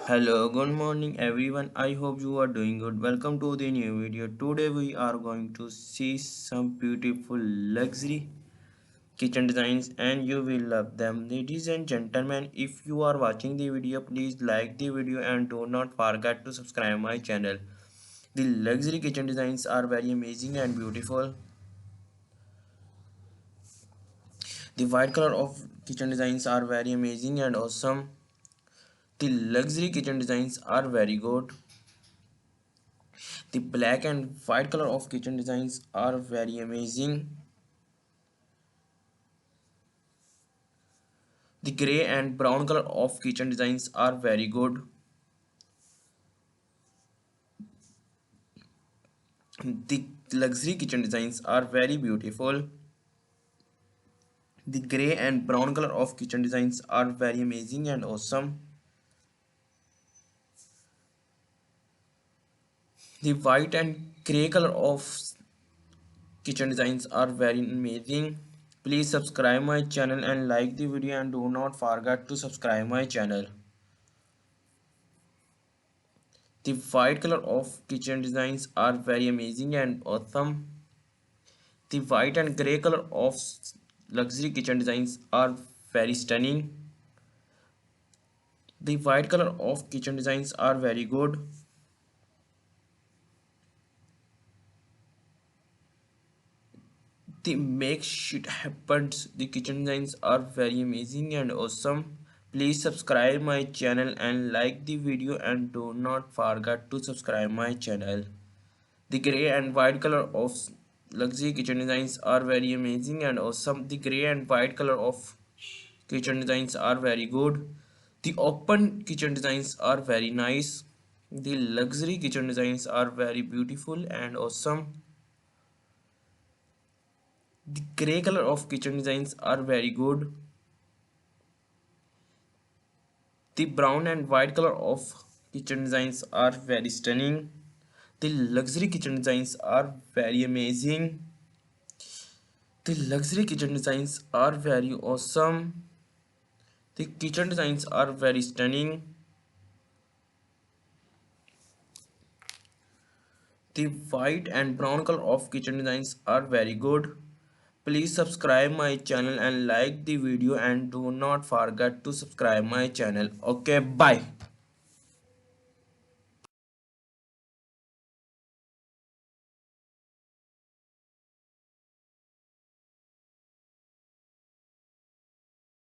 Hello, good morning everyone. I hope you are doing good. Welcome to the new video. Today we are going to see some beautiful luxury kitchen designs and you will love them. Ladies and gentlemen, if you are watching the video, please like the video and do not forget to subscribe my channel. The luxury kitchen designs are very amazing and beautiful. The white color of kitchen designs are very amazing and awesome. The luxury kitchen designs are very good. The black and white color of kitchen designs are very amazing. The gray and brown color of kitchen designs are very good. The luxury kitchen designs are very beautiful. The gray and brown color of kitchen designs are very amazing and awesome. The white and gray color of kitchen designs are very amazing. Please subscribe my channel and like the video and do not forget to subscribe my channel. The white color of kitchen designs are very amazing and awesome. The white and grey color of luxury kitchen designs are very stunning. The white color of kitchen designs are very good. The make shit happens. The kitchen designs are very amazing and awesome. Please subscribe my channel and like the video and do not forget to subscribe my channel. The grey and white color of luxury kitchen designs are very amazing and awesome. The grey and white color of kitchen designs are very good. The open kitchen designs are very nice. The luxury kitchen designs are very beautiful and awesome. The grey color of kitchen designs are very good. The brown and white color of kitchen designs are very stunning. The luxury kitchen designs are very amazing. The luxury kitchen designs are very awesome. The kitchen designs are very stunning. The white and brown color of kitchen designs are very good. Please subscribe my channel and like the video and do not forget to subscribe my channel. Okay, bye.